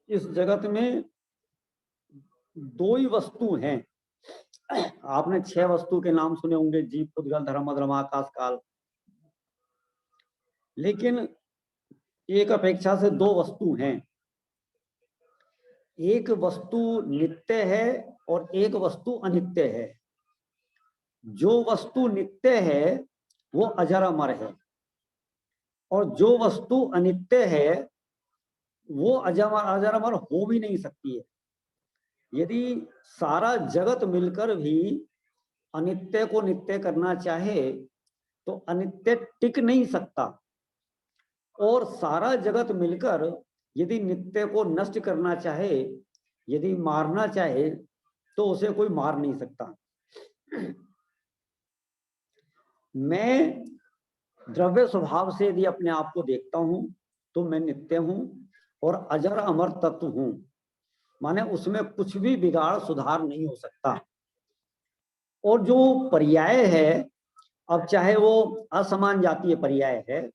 इस जगत में दो ही वस्तु हैं। आपने 6 वस्तु के नाम सुने होंगे, जीव, पुद्गल, धर्म, अधर्म, आकाश, काल। लेकिन एक अपेक्षा से दो वस्तु हैं। एक वस्तु नित्य है और एक वस्तु अनित्य है। जो वस्तु नित्य है वो अजर अमर है, और जो वस्तु अनित्य है वो अजर अमर हो भी नहीं सकती है। यदि सारा जगत मिलकर भी अनित्य को नित्य करना चाहे तो अनित्य टिक नहीं सकता, और सारा जगत मिलकर यदि नित्य को नष्ट करना चाहे, यदि मारना चाहे, तो उसे कोई मार नहीं सकता। मैं द्रव्य स्वभाव से यदि अपने आप को देखता हूं तो मैं नित्य हूं और अजर अमर तत्व हूं, माने उसमें कुछ भी बिगाड़ सुधार नहीं हो सकता। और जो पर्याय है, अब चाहे वो असमान जातीय पर्याय है,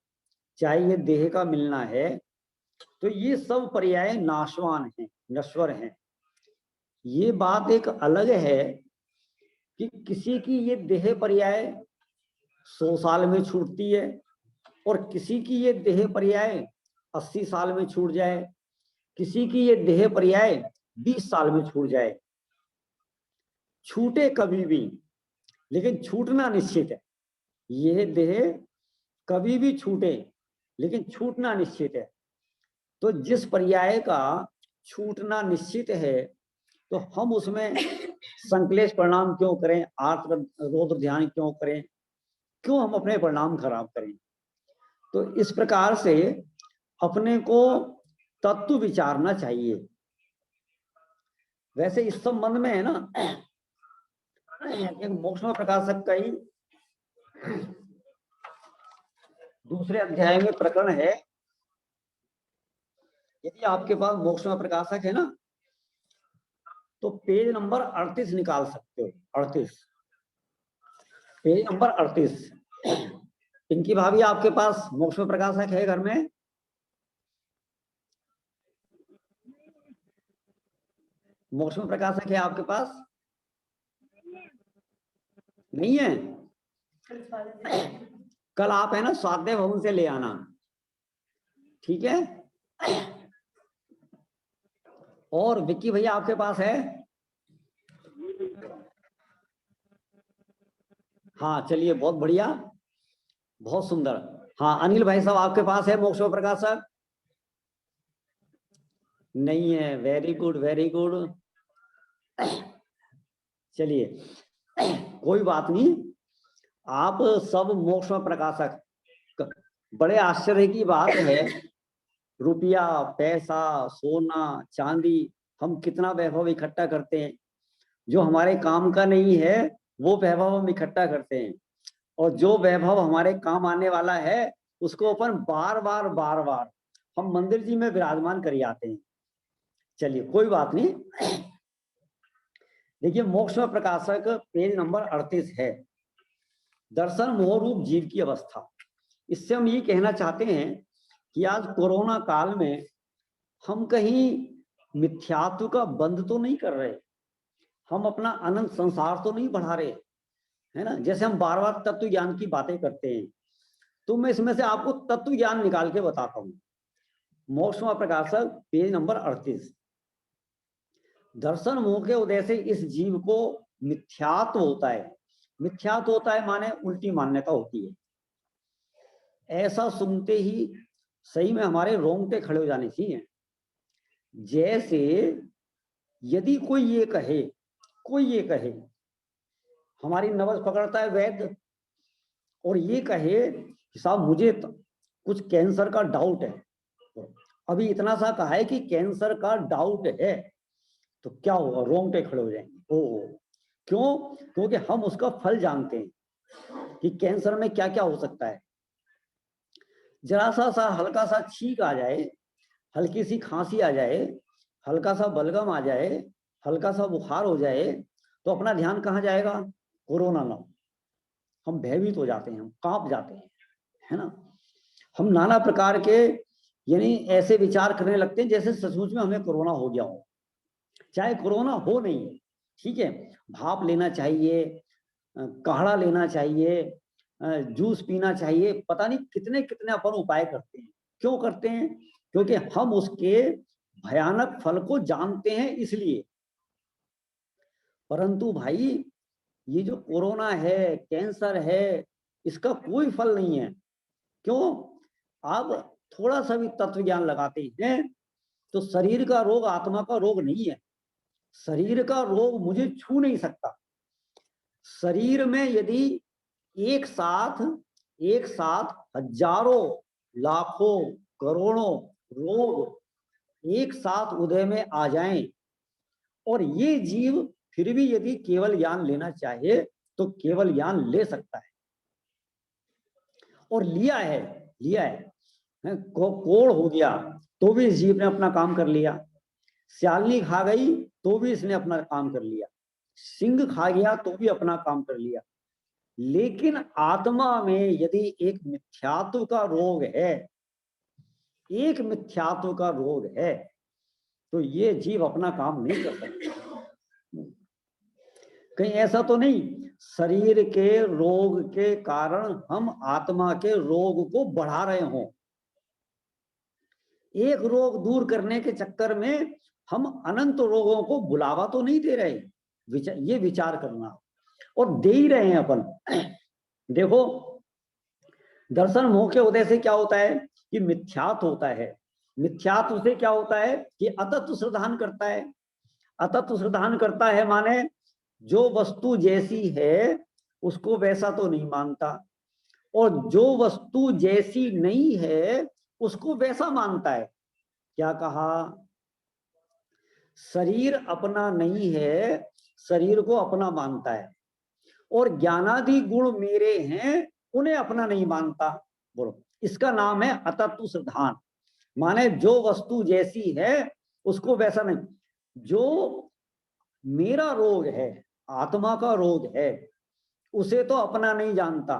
चाहे ये देह का मिलना है, तो ये सब पर्याय नाशवान हैं, नश्वर हैं। ये बात एक अलग है कि किसी की ये देह पर्याय 100 साल में छूटती है और किसी की ये देह पर्याय 80 साल में छूट जाए, किसी की ये देह पर्याय 20 साल में छूट जाए। छूटे कभी भी, लेकिन छूटना निश्चित है। यह देह कभी भी छूटे, लेकिन छूटना निश्चित है। तो जिस पर्याय का छूटना निश्चित है, तो हम उसमें संक्लेश परिणाम क्यों करें, आर्त रौद्र ध्यान क्यों करें, क्यों हम अपने परिणाम खराब करें। तो इस प्रकार से अपने को तत्व विचारना चाहिए। वैसे इस संबंध में है ना, एक मोक्ष प्रकाशक का ही दूसरे अध्याय में प्रकरण है। यदि आपके पास मोक्ष प्रकाशक है ना, तो पेज नंबर 38 निकाल सकते हो। 38, पेज नंबर 38। पिंकी भाभी, आपके पास मोक्ष प्रकाशक है घर में? मोक्ष प्रकाशक है आपके पास? नहीं है? कल आप है ना स्वाध्याय भवन से ले आना, ठीक है? और विक्की भैया आपके पास है? हाँ, चलिए, बहुत बढ़िया, बहुत सुंदर। हाँ, अनिल भाई साहब, आपके पास है मोक्ष प्रकाशक? नहीं है? Very good, very good. चलिए, कोई बात नहीं, आप सब मोक्ष प्रकाशक। बड़े आश्चर्य की बात है, रुपया, पैसा, सोना, चांदी, हम कितना वैभव इकट्ठा करते हैं, जो हमारे काम का नहीं है वो वैभव हम इकट्ठा करते हैं, और जो वैभव हमारे काम आने वाला है उसको अपन बार बार हम मंदिर जी में विराजमान कर आते हैं। चलिए, कोई बात नहीं। देखिए, मोक्ष प्रकाशक पेज नंबर 38 है, दर्शन मोह रूप जीव की अवस्था। इससे हम ये कहना चाहते हैं कि आज कोरोना काल में हम कहीं मिथ्यात्व का बंध तो नहीं कर रहे, हम अपना अनंत संसार तो नहीं बढ़ा रहे, है ना? जैसे हम बार बार तत्व ज्ञान की बातें करते हैं, तो मैं इसमें से आपको तत्व ज्ञान निकाल के बताता हूं। मोक्ष प्रकाशक पेज नंबर 38। दर्शन मोह के उदय से इस जीव को मिथ्यात्व होता है। मिथ्यात्व होता है माने उल्टी मान्यता होती है। ऐसा सुनते ही सही में हमारे रोंगटे खड़े हो जाने चाहिए। जैसे यदि कोई ये कहे, हमारी नब्ज पकड़ता है वैद्य, और ये कहे कि साहब मुझे कुछ कैंसर का डाउट है, अभी इतना सा कहा है कि कैंसर का डाउट है, तो क्या होगा? रोंगटे खड़े हो जाएंगे। ओ, क्यों? क्योंकि हम उसका फल जानते हैं कि कैंसर में क्या क्या हो सकता है। जरा सा हल्का सा छींक आ जाए, हल्की सी खांसी आ जाए, हल्का सा बलगम आ जाए, हल्का सा बुखार हो जाए, तो अपना ध्यान कहाँ जाएगा? कोरोना ना। हम भयभीत हो जाते हैं, हम कांप जाते हैं, है ना? हम नाना प्रकार के यानी ऐसे विचार करने लगते हैं जैसे सचमुच में हमें कोरोना हो गया हो, चाहे कोरोना हो नहीं, ठीक है। भाप लेना चाहिए, काढ़ा लेना चाहिए, जूस पीना चाहिए, पता नहीं कितने कितने अपन उपाय करते हैं। क्यों करते हैं? क्योंकि हम उसके भयानक फल को जानते हैं इसलिए। परंतु भाई ये जो कोरोना है, कैंसर है, इसका कोई फल नहीं है। क्यों? आप थोड़ा सा भी तत्व ज्ञान लगाते हैं तो शरीर का रोग आत्मा का रोग नहीं है। शरीर का रोग मुझे छू नहीं सकता। शरीर में यदि एक साथ हजारों, लाखों, करोड़ों रोग एक साथ उदय में आ जाएं और ये जीव फिर भी यदि केवल ज्ञान लेना चाहे तो केवल ज्ञान ले सकता है, और लिया है, लिया है। कोढ़ हो गया तो भी इस जीव ने अपना काम कर लिया, स्यालनी खा गई तो भी इसने अपना काम कर लिया, सिंह खा गया तो भी अपना काम कर लिया। लेकिन आत्मा में यदि एक मिथ्यात्व का रोग है, एक मिथ्यात्व का रोग है, तो ये जीव अपना काम नहीं कर सकता। कहीं ऐसा तो नहीं शरीर के रोग के कारण हम आत्मा के रोग को बढ़ा रहे हों। एक रोग दूर करने के चक्कर में हम अनंत रोगों को बुलावा तो नहीं दे रहे। ये विचार करना, और दे ही रहे हैं अपन। देखो, दर्शन मोह के उदय से क्या होता है कि मिथ्यात्व होता है। मिथ्यात्व से क्या होता है कि अतत्व श्रद्धान करता है। अतत्व श्रद्धान करता है माने जो वस्तु जैसी है उसको वैसा तो नहीं मानता, और जो वस्तु जैसी नहीं है उसको वैसा मानता है। क्या कहा? शरीर अपना नहीं है, शरीर को अपना मानता है, और ज्ञानादि गुण मेरे हैं उन्हें अपना नहीं मानता। बोलो, इसका नाम है अतत्व श्रद्धान। माने जो वस्तु जैसी है उसको वैसा नहीं। जो मेरा रोग है, आत्मा का रोग है, उसे तो अपना नहीं जानता,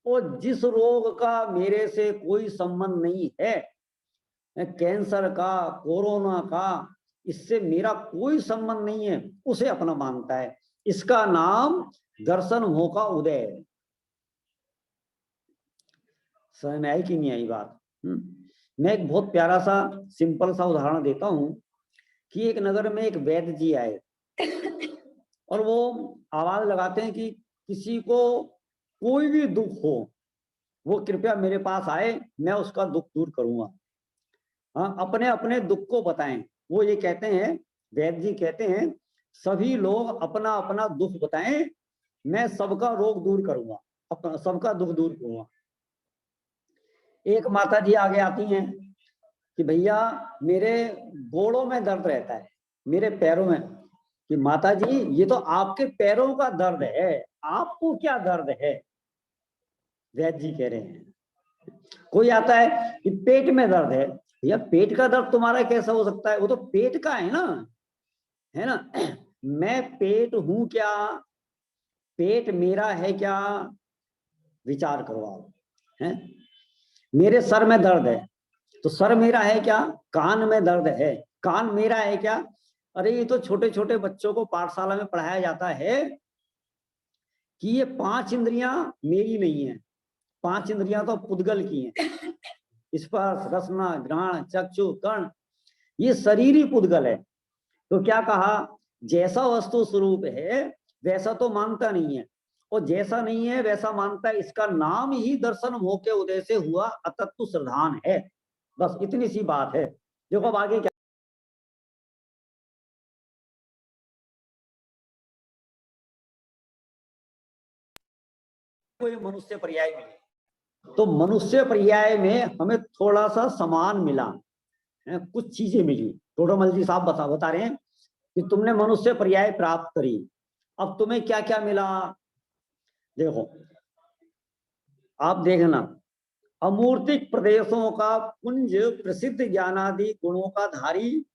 और जिस रोग का मेरे से कोई संबंध नहीं है, कैंसर का, कोरोना का, इससे मेरा कोई संबंध नहीं है, उसे अपना मानता है। इसका नाम दर्शन मोह का उदय है। समझ में आई कि नहीं आई बात? मैं एक बहुत प्यारा सा सिंपल सा उदाहरण देता हूं कि एक नगर में एक वैद्य जी आए और वो आवाज लगाते हैं कि किसी को कोई भी दुख हो वो कृपया मेरे पास आए, मैं उसका दुख दूर करूंगा। हाँ, अपने अपने दुख को बताएं। वो ये कहते हैं, वैद्य जी कहते हैं, सभी लोग अपना अपना दुख बताएं, मैं सबका रोग दूर करूंगा, अपना सबका दुख दूर करूंगा। एक माता जी आगे आती हैं कि भैया मेरे गोड़ों में दर्द रहता है, मेरे पैरों में। कि माता जी ये तो आपके पैरों का दर्द है, आपको क्या दर्द है? वैद्य जी कह रहे हैं। कोई आता है कि पेट में दर्द है। भैया पेट का दर्द तुम्हारा कैसा हो सकता है? वो तो पेट का है ना, है ना। मैं पेट हूं क्या? पेट मेरा है क्या? विचार करो आप, हैं? मेरे सर में दर्द है तो सर मेरा है क्या? कान में दर्द है, कान मेरा है क्या? अरे ये तो छोटे छोटे बच्चों को पाठशाला में पढ़ाया जाता है कि ये 5 इंद्रियां मेरी नहीं है, 5 इंद्रियां तो पुद्गल की हैं। स्पर्श, रसना, घ्राण, चक्षु, कर्ण, ये शरीर ही पुद्गल है। तो क्या कहा? जैसा वस्तु स्वरूप है वैसा तो मानता नहीं है, और जैसा नहीं है वैसा मानता है। इसका नाम ही दर्शन मोह के उदय से हुआ अतत्व श्रद्धान है। बस इतनी सी बात है। देखो अब आगे क्या। कोई मनुष्य पर्याय मिली तो मनुष्य पर्याय में हमें थोड़ा सा समान मिला है, कुछ चीजें मिली। टोडरमल जी साहब बता रहे हैं कि तुमने मनुष्य पर्याय प्राप्त करी, अब तुम्हें क्या क्या मिला। देखो आप देखना, अमूर्तिक प्रदेशों का पुंज, प्रसिद्ध ज्ञानादि गुणों का धारी,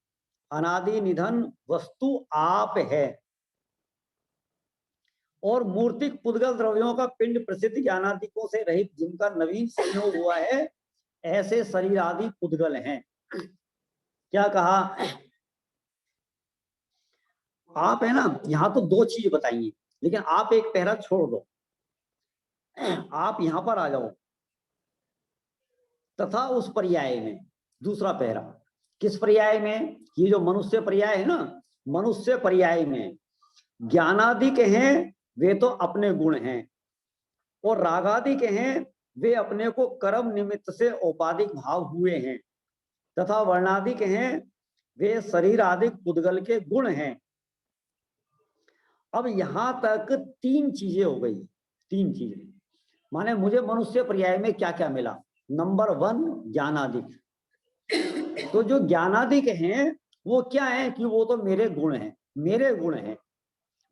अनादि निधन वस्तु आप है, और मूर्तिक पुद्गल द्रव्यों का पिंड, प्रसिद्ध ज्ञानादिकों से रहित, जिनका नवीन संयोग हुआ है, ऐसे शरीर आदि पुद्गल हैं। क्या कहा? आप है ना, यहां तो दो चीज बताइए, लेकिन आप एक पैरा छोड़ दो, आप यहां पर आ जाओ। तथा उस पर्याय में, दूसरा पैरा, किस पर्याय में? ये जो मनुष्य पर्याय है ना, मनुष्य पर्याय में ज्ञानादिक हैं वे तो अपने गुण हैं, और रागादिक हैं वे अपने को कर्म निमित्त से औपाधिक भाव हुए हैं, तथा वर्णादिक हैं वे शरीर आदि पुद्गल के गुण हैं। अब यहां तक तीन चीजें हो गई, तीन चीजें। माने मुझे मनुष्य पर्याय में क्या क्या मिला? नंबर 1 ज्ञानादिक। तो जो ज्ञानादिक हैं वो क्या है कि वो तो मेरे गुण हैं, मेरे गुण हैं,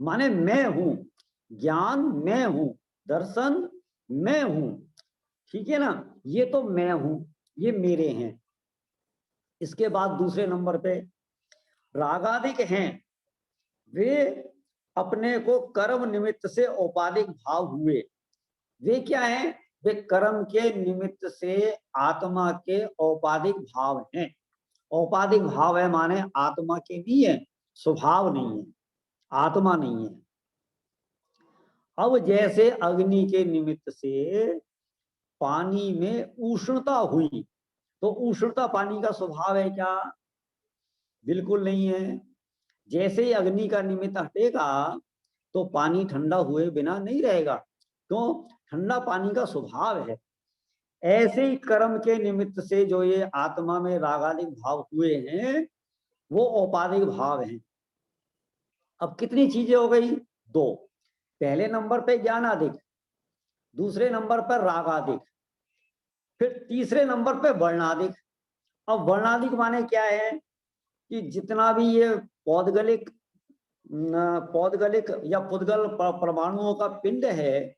माने मैं हूं, ज्ञान मैं हूं, दर्शन मैं हूं, ठीक है ना, ये तो मैं हूं, ये मेरे हैं। इसके बाद दूसरे नंबर पे रागादिक हैं, वे अपने को कर्म निमित्त से औपाधिक भाव हुए। वे क्या है? वे कर्म के निमित्त से आत्मा के औपाधिक भाव हैं। औपाधिक भाव है माने आत्मा के नहीं है, स्वभाव नहीं है, आत्मा नहीं है। अब जैसे अग्नि के निमित्त से पानी में उष्णता हुई, तो उष्णता पानी का स्वभाव है क्या? बिल्कुल नहीं है। जैसे ही अग्नि का निमित्त हटेगा तो पानी ठंडा हुए बिना नहीं रहेगा, क्यों? ठंडा पानी का स्वभाव है। ऐसे ही कर्म के निमित्त से जो ये आत्मा में रागादिक भाव हुए हैं वो औपाधिक भाव हैं। अब कितनी चीजें हो गई? दो। पहले नंबर पे ज्ञानादिक, दूसरे नंबर पर रागादिक, फिर तीसरे नंबर पे वर्णादिक। अब वर्णादिक माने क्या है कि जितना भी ये पौद्गलिक पौद्गलिक या पुद्गल परमाणुओं का पिंड है,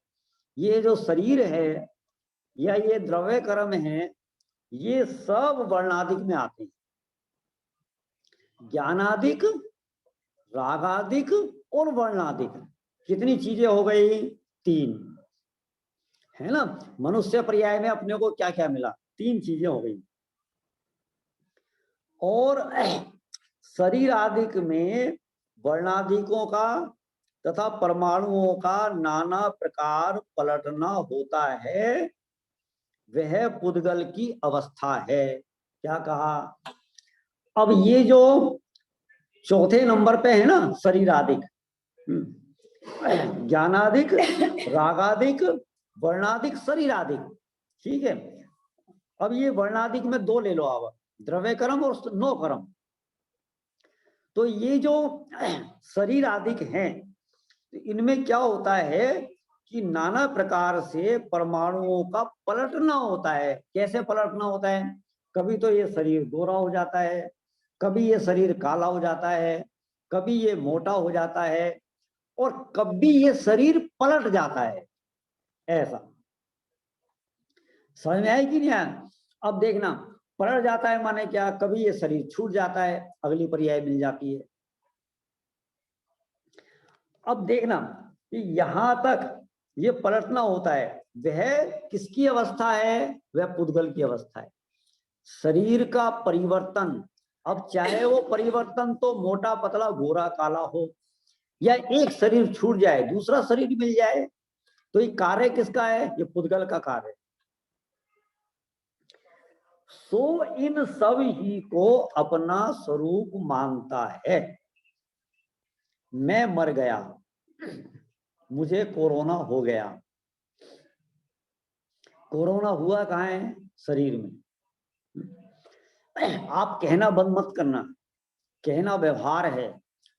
ये जो शरीर है या ये द्रव्य कर्म है, ये सब वर्णादिक में आते हैं। ज्ञानादिक, रागादिक और वर्णादिक। कितनी चीजें हो गई? तीन, है ना। मनुष्य पर्याय में अपने को क्या क्या मिला? तीन चीजें हो गई। और शरीर आदिक में वर्णादिकों का तथा परमाणुओं का नाना प्रकार पलटना होता है, वह पुद्गल की अवस्था है। क्या कहा? अब ये जो चौथे नंबर पे है ना, शरीर आदिक, ज्ञानादिक, रागादिक, वर्णादिक, शरीर आदिक, ठीक है। अब ये वर्णादिक में दो ले लो आप, द्रव्य कर्म और नो कर्म। तो ये जो शरीर आदिक हैं, इनमें क्या होता है कि नाना प्रकार से परमाणुओं का पलटना होता है। कैसे पलटना होता है? कभी तो ये शरीर गोरा हो जाता है, कभी ये शरीर काला हो जाता है, कभी ये मोटा हो जाता है, और कभी ये शरीर पलट जाता है। ऐसा समझ में आया कि नहीं आया? अब देखना, पलट जाता है माने क्या? कभी ये शरीर छूट जाता है, अगली पर्याय मिल जाती है। अब देखना कि यहां तक ये पलटना होता है, वह किसकी अवस्था है? वह पुद्गल की अवस्था है। शरीर का परिवर्तन, अब चाहे वो परिवर्तन तो मोटा पतला गोरा काला हो, या एक शरीर छूट जाए दूसरा शरीर मिल जाए, तो ये कार्य किसका है? ये पुद्गल का कार्य है। सो इन सब ही को अपना स्वरूप मानता है। मैं मर गया, मुझे कोरोना हो गया। कोरोना हुआ कहाँ है? शरीर में। आप कहना बंद मत करना, कहना व्यवहार है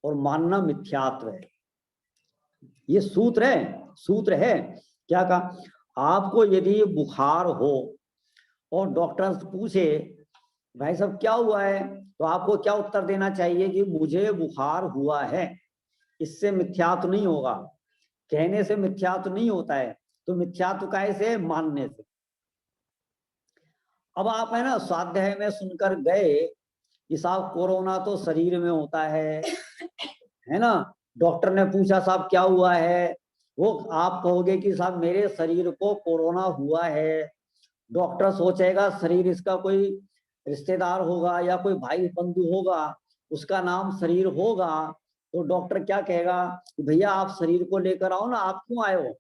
और मानना मिथ्यात्व है। ये सूत्र है, सूत्र है। क्या कहा? आपको यदि बुखार हो और डॉक्टर से पूछे भाई साहब क्या हुआ है, तो आपको क्या उत्तर देना चाहिए कि मुझे बुखार हुआ है। इससे मिथ्यात्व नहीं होगा, कहने से मिथ्यात्व नहीं होता है। तो मिथ्यात्व कैसे? मानने से। अब आप है ना स्वाध्याय में सुनकर गए कि साहब कोरोना तो शरीर में होता है ना। डॉक्टर ने पूछा साहब क्या हुआ है, वो आप कहोगे कि साहब मेरे शरीर को कोरोना हुआ है, डॉक्टर सोचेगा शरीर इसका कोई रिश्तेदार होगा या कोई भाई बंधु होगा, उसका नाम शरीर होगा, तो डॉक्टर क्या कहेगा, भैया आप शरीर को लेकर आओ ना, आप क्यों आए हो,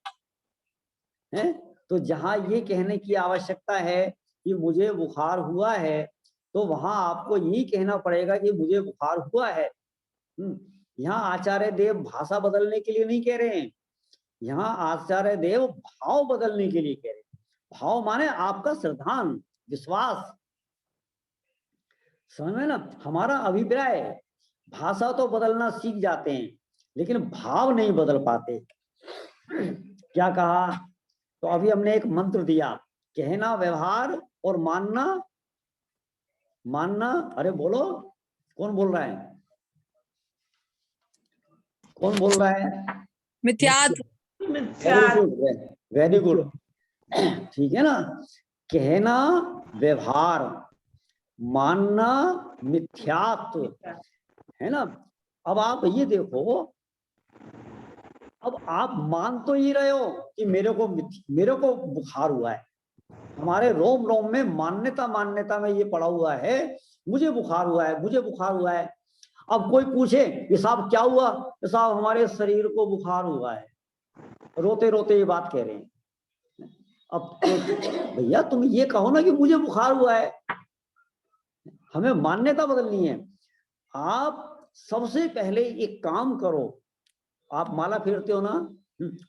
हैं? तो जहां ये कहने की आवश्यकता है कि मुझे बुखार हुआ है, तो वहां आपको यही कहना पड़ेगा कि मुझे बुखार हुआ है। यहाँ आचार्य देव भाषा बदलने के लिए नहीं कह रहे हैं, यहाँ आचार्य देव भाव बदलने के लिए कह रहे हैं। भाव माने आपका श्रद्धान, विश्वास, समझ में ना। हमारा अभिप्राय, भाषा तो बदलना सीख जाते हैं लेकिन भाव नहीं बदल पाते। क्या कहा, तो अभी हमने एक मंत्र दिया, कहना व्यवहार और मानना, मानना, अरे बोलो कौन बोल रहा है, कौन बोल रहा है, मिथ्यात्व। वेरी गुड, ठीक है ना। कहना व्यवहार, मानना मिथ्यात्व, है ना। अब आप ये देखो, अब आप मान तो ये रहे हो कि मेरे को बुखार हुआ है, हमारे रोम रोम में मान्यता मान्यता में ये पड़ा हुआ है, मुझे बुखार हुआ है, मुझे बुखार हुआ है। अब कोई पूछे कि साहब क्या हुआ, तो साहब हमारे शरीर को बुखार हुआ है, रोते रोते ये बात कह रहे हैं। अब तो भैया तुम ये कहो ना कि मुझे बुखार हुआ है, हमें मान्यता बदलनी है। आप सबसे पहले एक काम करो, आप माला फेरते हो ना,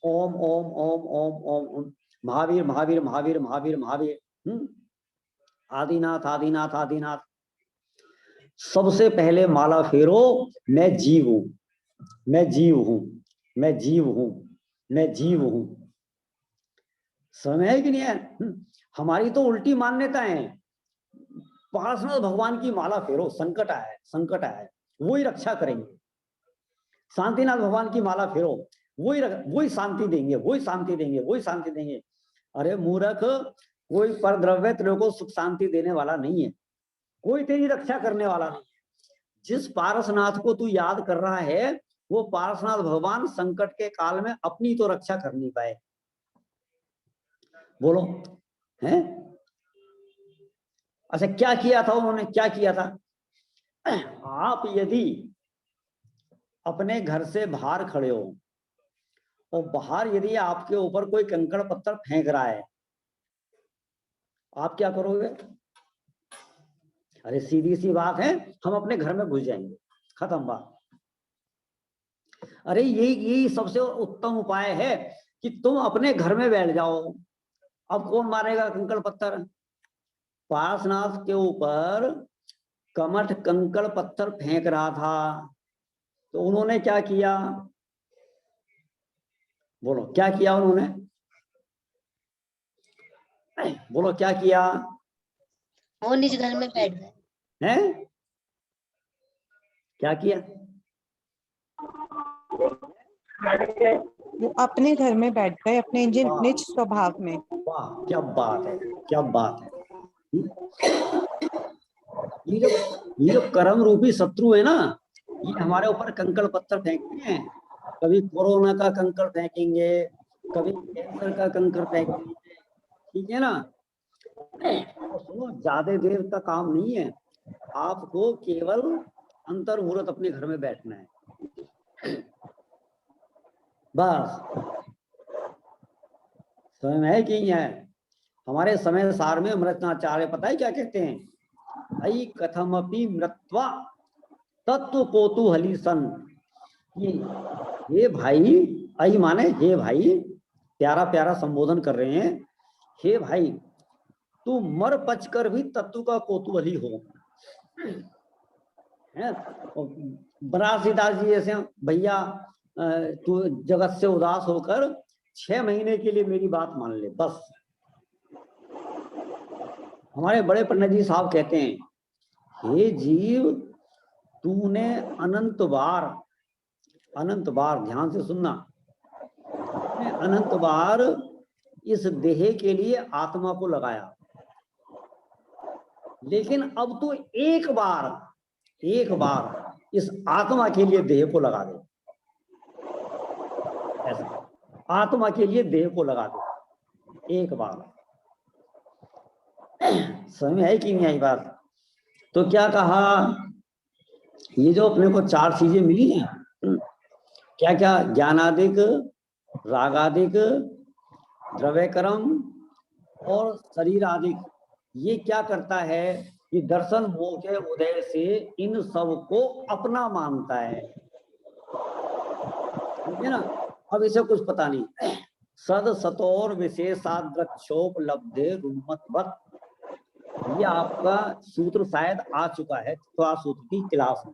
ओम ओम ओम ओम ओम ओम, महावीर महावीर महावीर महावीर महावीर, आदिनाथ आदिनाथ आदिनाथ। सबसे पहले माला फेरो, मैं जीव हूं, मैं जीव हूं, मैं जीव हूं, मैं जीव हूं। समय है कि नहीं है। हमारी तो उल्टी मान्यता है। पार्षनाथ भगवान की माला फेरो, संकट आया है, संकट आया है, वो ही रक्षा करेंगे। शांतिनाथ भगवान की माला फेरो, वही शांति देंगे, वही शांति देंगे, वही शांति देंगे। अरे मूर्ख, कोई परद्रव्य तेरे को सुख शांति देने वाला नहीं है, कोई तेरी रक्षा करने वाला नहीं है। जिस पारसनाथ को तू याद कर रहा है, वो पारसनाथ भगवान संकट के काल में अपनी तो रक्षा कर नहीं पाए। बोलो, हैं? अच्छा क्या किया था उन्होंने, क्या किया था। आप यदि अपने घर से बाहर खड़े हो और बाहर यदि आपके ऊपर कोई कंकड़ पत्थर फेंक रहा है, आप क्या करोगे। अरे सीधी सी बात है, हम अपने घर में घुस जाएंगे, खत्म बात। अरे यही सबसे उत्तम उपाय है कि तुम अपने घर में बैठ जाओ। अब कौन मारेगा कंकड़ पत्थर। पार्श्वनाथ के ऊपर कमठ कंकड़ पत्थर फेंक रहा था, तो उन्होंने क्या किया, बोलो क्या किया उन्होंने, बोलो क्या किया। वो निज घर में बैठ गए हैं, क्या किया, वो अपने घर में बैठ गए, अपने निज स्वभाव में। वाह क्या बात है, क्या बात है। ये जो कर्म रूपी शत्रु है ना, ये हमारे ऊपर कंकड़ पत्थर फेंकते हैं। कभी कोरोना का कंकड़ फेंकेंगे, कभी कैंसर का कंकड़ फेंकेंगे, ठीक है ना। तो सुनो, ज्यादा देर का काम नहीं है, आपको केवल अंतर मुहूर्त अपने घर में बैठना है, बस। समय में है कि नहीं है। हमारे समय सार में अमृतनाचार्य पता है क्या कहते हैं, आई कथमपि मृत्वा तत्व कोतूहली सन। ये भाई, आई माने हे भाई, प्यारा प्यारा संबोधन कर रहे हैं, हे भाई तू मर पच कर भी तत्व का कोतूहली हो। बनारसीदास जी जैसे, भैया तू जगत से उदास होकर 6 महीने के लिए मेरी बात मान ले बस। हमारे बड़े पंडित जी साहब कहते हैं, हे जीव तूने अनंत बार ध्यान से सुनना, अनंत बार इस देह के लिए आत्मा को लगाया, लेकिन अब तो एक बार इस आत्मा के लिए देह को लगा दे। ऐसा आत्मा के लिए देह को लगा दे एक बार। समझ में आई कि नहीं आई बात? तो क्या कहा, ये जो अपने को चार चीजें मिली हैं, क्या क्या, ज्ञानादिक, रागादिक, द्रव्यकर्म और शरीर आदि, ये क्या करता है कि दर्शन मोह के उदय से इन सब को अपना मानता है, ठीक है ना। अब इसे कुछ पता नहीं, सद सतोर विशेषाद्रक्षोपलब्धे रुन्मतवत्, ये आपका सूत्र शायद आ चुका है थोड़ा सूत्र की क्लास में,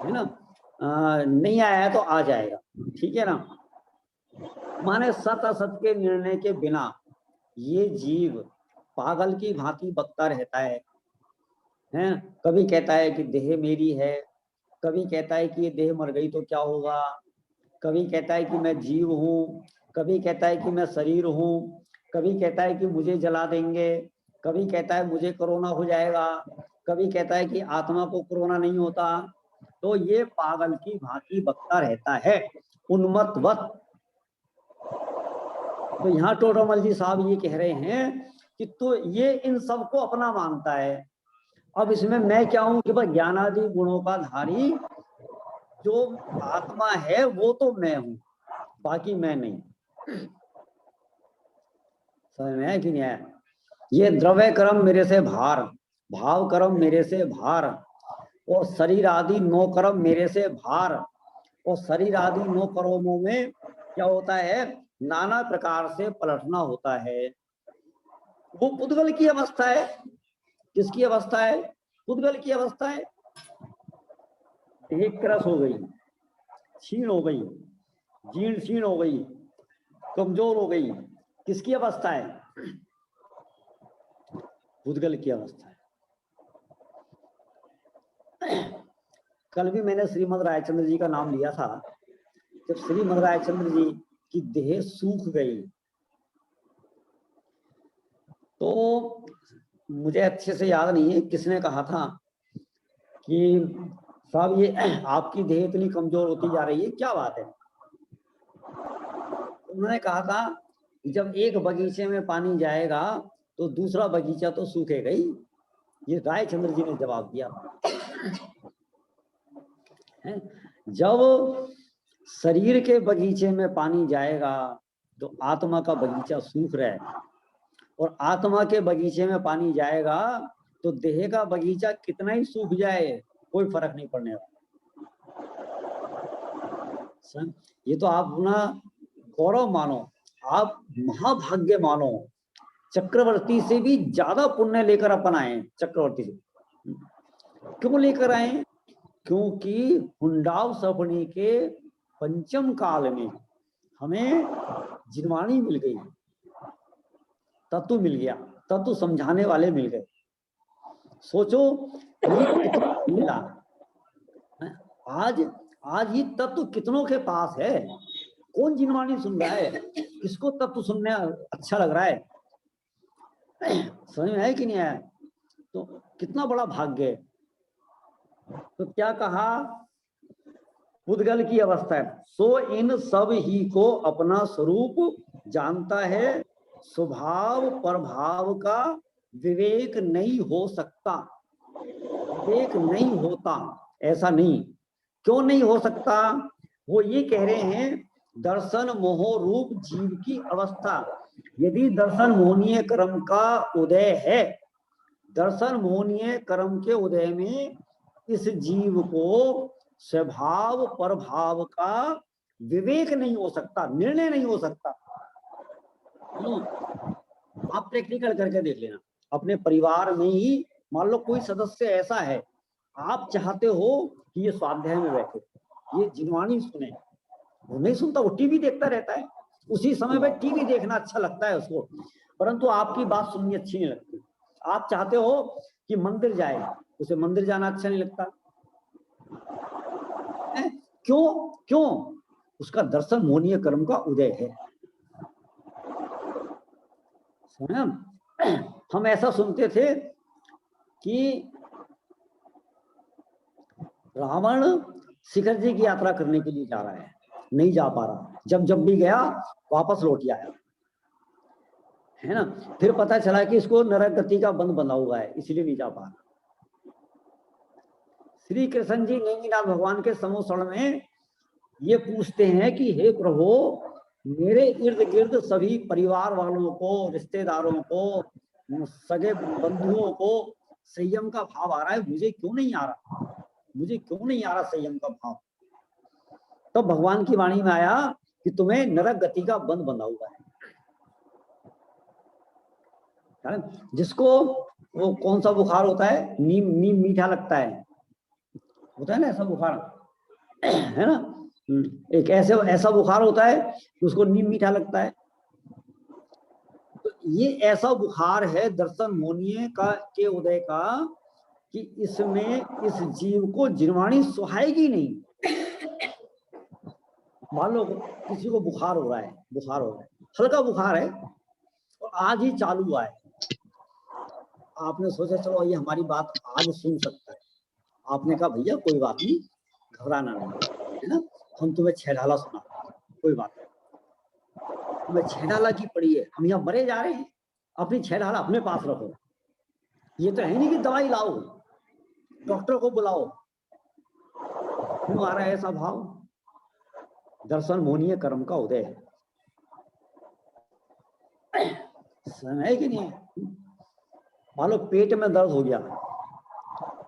है ना। नहीं आया है तो आ जाएगा, ठीक है ना। माने सत असत के निर्णय के बिना ये जीव पागल की भांति बकता रहता है, हैं? कभी कहता है कि देह मेरी है, कभी कहता है कि ये देह मर गई तो क्या होगा, कभी कहता है कि मैं जीव हूँ, कभी कहता है कि मैं शरीर हूँ, कभी कहता है कि मुझे जला देंगे, कभी कहता है मुझे कोरोना हो जाएगा, कभी कहता है कि आत्मा को कोरोना नहीं होता। तो ये पागल की भांति बकता रहता है, उन्मत्तवत। तो यहाँ टोडरमल जी साहब ये कह रहे हैं कि तो ये इन सबको अपना मानता है। अब इसमें मैं क्या हूं कि भाई ज्ञानादि गुणों का धारी जो आत्मा है वो तो मैं हूं, बाकी मैं नहीं। समझ में है कि नहीं है? ये द्रव्य कर्म मेरे से भार, भाव कर्म मेरे से भार, और शरीर आदि 9 कर्म मेरे से भार, और शरीर आदि 9 कर्मों में क्या होता है, नाना प्रकार से पलटना होता है। वो पुद्गल की अवस्था है। किसकी अवस्था है? पुद्गल की अवस्था है। एक क्रस हो गई, क्षीण हो गई, जीर्ण शीर्ण हो गई, कमजोर हो गई, किसकी अवस्था है? पुद्गल की अवस्था है। कल भी मैंने श्रीमद रायचंद्र जी का नाम लिया था। जब श्रीमद रायचंद्र जी की देह सूख गई तो मुझे अच्छे से याद नहीं है किसने कहा था कि साहब ये आपकी देह इतनी कमजोर होती जा रही है, क्या बात है? उन्होंने कहा था जब एक बगीचे में पानी जाएगा तो दूसरा बगीचा तो सूखेगा ही। ये रायचंद्र जी ने जवाब दिया है। जब शरीर के बगीचे में पानी जाएगा तो आत्मा का बगीचा सूख रहा है, और आत्मा के बगीचे में पानी जाएगा तो देह का बगीचा कितना ही सूख जाए कोई फर्क नहीं पड़ने वाला। ये तो आप अपना गौरव मानो, आप महाभाग्य मानो। चक्रवर्ती से भी ज्यादा पुण्य लेकर अपन आए। चक्रवर्ती से क्यों लेकर आए? क्योंकि हुंडाव सपनी के पंचम काल में हमें जिनवाणी मिल गई, तत्व मिल गया, तत्व समझाने वाले मिल गए। सोचो ये कितना मिला। आज ये तत्व कितनों के पास है? कौन जिनवाणी सुन रहा है? किसको तत्व सुनने अच्छा लग रहा है? समझ में है कि नहीं है? तो कितना बड़ा भाग्य है। तो क्या कहा? पुद्गल की अवस्था है। सो इन सब ही को अपना स्वरूप जानता है, स्वभाव प्रभाव का विवेक नहीं हो सकता। विवेक नहीं होता, ऐसा नहीं। क्यों नहीं हो सकता? वो ये कह रहे हैं दर्शन मोह रूप जीव की अवस्था। यदि दर्शन मोहनीय कर्म का उदय है, दर्शन मोहनीय कर्म के उदय में इस जीव को स्वभाव प्रभाव का विवेक नहीं हो सकता, निर्णय नहीं हो सकता। आप प्रैक्टिकल करके देख लेना। अपने परिवार में ही मान लो कोई सदस्य ऐसा है, आप चाहते हो कि ये स्वाध्याय में बैठे, ये जिनवाणी सुने, वो नहीं सुनता, वो टीवी देखता रहता है। उसी समय पे टीवी देखना अच्छा लगता है उसको, परंतु आपकी बात सुननी अच्छी नहीं लगती। आप चाहते हो कि मंदिर जाए, उसे मंदिर जाना अच्छा नहीं लगता। क्यों? क्यों? उसका दर्शन मोहनीय कर्म का उदय है। हम ऐसा सुनते थे कि रावण शिखर जी की यात्रा करने के लिए जा रहा है, नहीं जा पा रहा, जब भी गया वापस लौट आया है ना। फिर पता चला कि इसको नरक गति का बंध बंधा हुआ है, इसलिए नहीं जा पा रहा। श्री कृष्ण जी नेमिनाथ भगवान के समोसण में ये पूछते हैं कि हे प्रभु, मेरे इर्द गिर्द सभी परिवार वालों को, रिश्तेदारों को, सगे बंधुओं को संयम का भाव आ रहा है, मुझे क्यों नहीं आ रहा, मुझे क्यों नहीं आ रहा संयम का भाव। तो भगवान की वाणी में आया कि तुम्हें नरक गति का बंध बंधा हुआ है। जिसको वो कौन सा बुखार होता है, नीम नीम मीठा लगता है, होता है ना ऐसा बुखार, है ना। एक ऐसा बुखार होता है कि उसको नीम मीठा लगता है। तो ये ऐसा बुखार है दर्शन मोनिये का के उदय का कि इसमें इस जीव को जिनवाणी सुहाएगी नहीं। मान लो किसी को बुखार हो रहा है, हल्का बुखार है और आज ही चालू हुआ है, आपने सोचा चलो ये हमारी बात आज सुन सकता है, आपने कहा भैया कोई बात नहीं, घबराना नहीं, है ना, हम तुम्हें 6 ढाला सुना, कोई बात नहीं, तुम्हें 6 ढाला की पड़ी है, हम यहाँ मरे जा रहे हैं, अपनी 6 ढाला अपने पास रखो। ये तो है नहीं कि दवाई लाओ, डॉक्टर को बुलाओ। क्यों आ रहा है ऐसा भाव? दर्शन मोनिये कर्म का उदय है, समय कि नहीं। मान लो पेट में दर्द हो गया,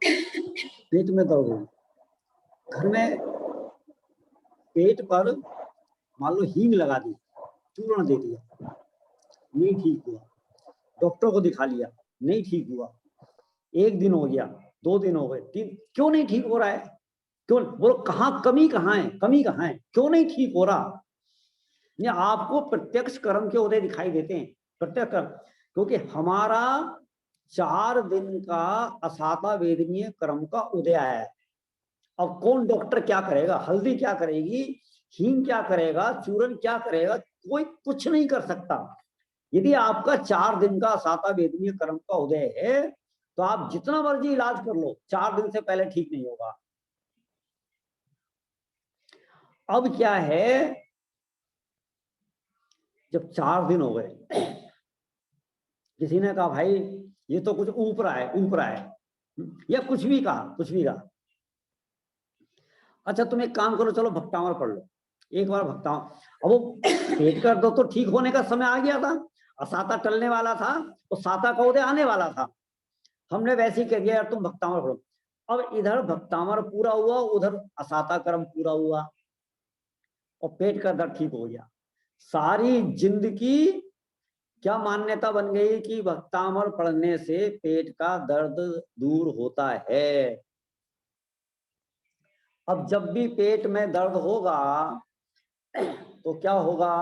पेट में दर्द हो गया, घर में पेट पर मान लो हींग लगा दी, चूर्ण दे दिया, नहीं ठीक हुआ, डॉक्टर को दिखा लिया, नहीं ठीक हुआ, 1 दिन हो गया, 2 दिन हो गए, 3, क्यों नहीं ठीक हो रहा है? क्यों बोलो, कहाँ कमी कहाँ है, कमी कहाँ है, क्यों नहीं ठीक हो रहा? ये आपको प्रत्यक्ष कर्म के उदय दिखाई देते हैं, प्रत्यक्ष कर्म, क्योंकि हमारा 4 दिन का असाता वेदनीय कर्म का उदय आया है। अब कौन डॉक्टर क्या करेगा, हल्दी क्या करेगी, हींग क्या करेगा, चूरन क्या करेगा, कोई कुछ नहीं कर सकता। यदि आपका 4 दिन का असाता वेदनीय कर्म का उदय है तो आप जितना मर्जी इलाज कर लो, 4 दिन से पहले ठीक नहीं होगा। अब क्या है, जब 4 दिन हो गए, किसी ने कहा भाई ये तो कुछ ऊपरा है, या कुछ भी कहा, अच्छा तुम एक काम करो, चलो भक्तामर पढ़ लो, एक बार भक्तामर। अब वो पेट का दर्द तो ठीक होने का समय आ गया था, असाता टलने वाला था, तो साता का उदय आने वाला था, हमने वैसे ही कह दिया यार तुम भक्तामर पढ़ो। अब इधर भक्तामर पूरा हुआ, उधर असाता कर्म पूरा हुआ और पेट का दर्द ठीक हो गया। सारी जिंदगी क्या मान्यता बन गई कि भक्तामर पढ़ने से पेट का दर्द दूर होता है। अब जब भी पेट में दर्द होगा तो क्या होगा,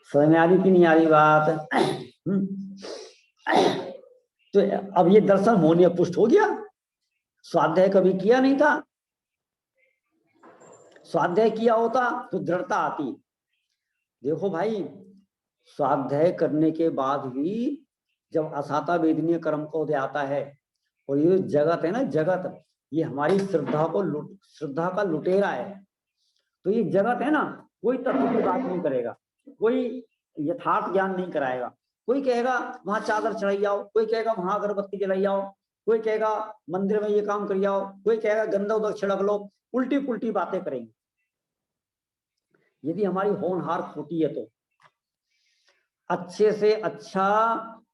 समझ में आ रही कि नहीं आ रही बात? तो अब ये दर्शन मोनिय पुष्ट हो गया। स्वाध्याय कभी किया नहीं था, स्वाध्याय किया होता तो दृढ़ता आती। देखो भाई, स्वाध्याय करने के बाद भी जब असाता वेदनीय कर्म का उदय आता है, और ये जगत है ना, जगत ये हमारी श्रद्धा का लुटेरा है। तो ये जगत है ना, कोई तत्व की बात नहीं करेगा, कोई यथार्थ ज्ञान नहीं कराएगा। कोई कहेगा वहां चादर चढ़ाई आओ, कोई कहेगा वहां अगरबत्ती जलाई आओ, कोई कहेगा मंदिर में ये काम करिए आओ, कोई कहेगा गंदा उदक छिड़क लो, उल्टी पुल्टी बातें करेंगे। यदि हमारी होनहार खोटी है तो अच्छे से अच्छा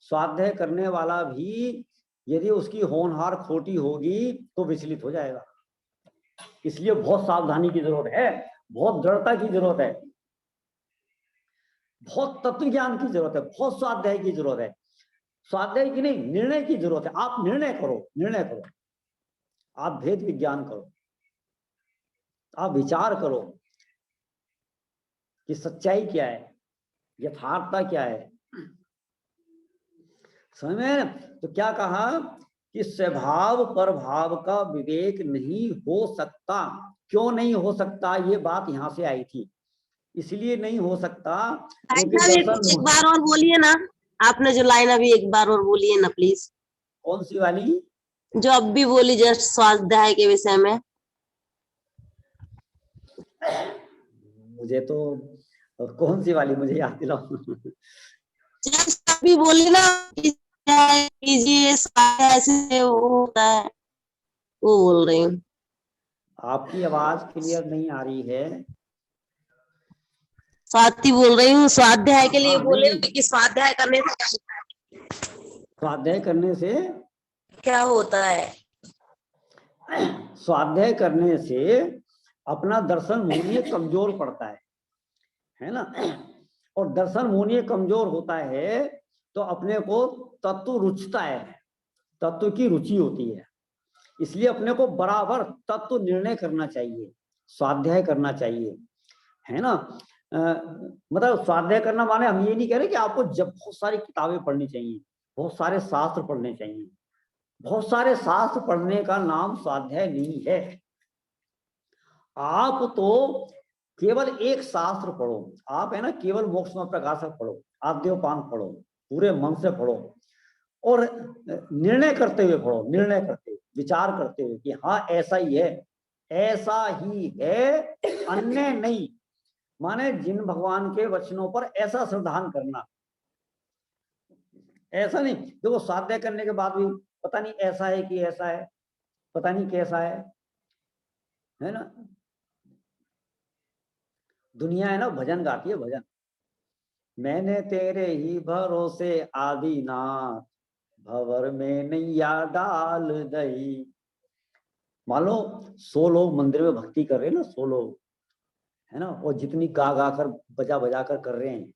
स्वाध्याय करने वाला भी यदि उसकी होनहार खोटी होगी तो विचलित हो जाएगा। इसलिए बहुत सावधानी की जरूरत है, बहुत दृढ़ता की जरूरत है, बहुत तत्व ज्ञान की जरूरत है, बहुत स्वाध्याय की जरूरत है। स्वाध्याय की नहीं, निर्णय की जरूरत है। आप निर्णय करो, आप भेद विज्ञान करो, आप विचार करो कि सच्चाई क्या है, यथार्थता क्या है। समझ में? तो क्या कहा कि स्वभाव पर भाव का विवेक नहीं हो सकता। क्यों नहीं हो सकता, ये बात यहां से आई थी। इसलिए नहीं हो सकता क्योंकि एक बार और बोलिए ना, आपने जो लाइन अभी एक बार और बोलिए ना प्लीज। कौन सी वाली? जो अब भी बोली जस्ट स्वाध्याय के विषय में। मुझे तो और कौन सी वाली, मुझे याद दिलाओ। अभी बोले ना कीजिए, ऐसे वो होता है, वो बोल रही हूँ। आपकी आवाज क्लियर नहीं आ रही है। स्वाति बोल रही हूँ, स्वाध्याय के लिए हाँ, बोले नहीं, कि स्वाध्याय करने से स्वाध्याय करने से क्या होता है। स्वाध्याय करने से अपना दर्शन मूल्य कमजोर पड़ता है ना। और दर्शन मूल्य कमजोर होता है तो अपने को तत्व रुचता है, तत्व की रुचि होती है। इसलिए अपने को बराबर तत्व निर्णय करना चाहिए, स्वाध्याय करना चाहिए, है ना। मतलब स्वाध्याय करना माने हम ये नहीं कह रहे कि आपको जब बहुत सारी किताबें पढ़नी चाहिए, बहुत सारे शास्त्र पढ़ने चाहिए। बहुत सारे शास्त्र पढ़ने का नाम स्वाध्याय नहीं है। आप तो केवल एक शास्त्र पढ़ो, आप है ना केवल मोक्ष में प्रकाशक पढ़ो, आद्योपांत पढ़ो, पूरे मन से पढ़ो और निर्णय करते हुए पढ़ो, निर्णय करते हुए, विचार करते हुए कि हाँ ऐसा ही है, ऐसा ही है, अन्य नहीं। माने जिन भगवान के वचनों पर ऐसा श्रद्धान करना, ऐसा नहीं देखो स्वाध्याय करने के बाद भी पता नहीं ऐसा है कि ऐसा है, पता नहीं कैसा है ना। दुनिया है ना भजन गाती है, भजन। मैंने तेरे ही भरोसे आदिनाथ, भंवर में नैया डाल दई। मान लो 100 लोग मंदिर में भक्ति कर रहे हैं ना, 100 लोग, है ना, और जितनी गा गा कर बजा बजा कर रहे हैं,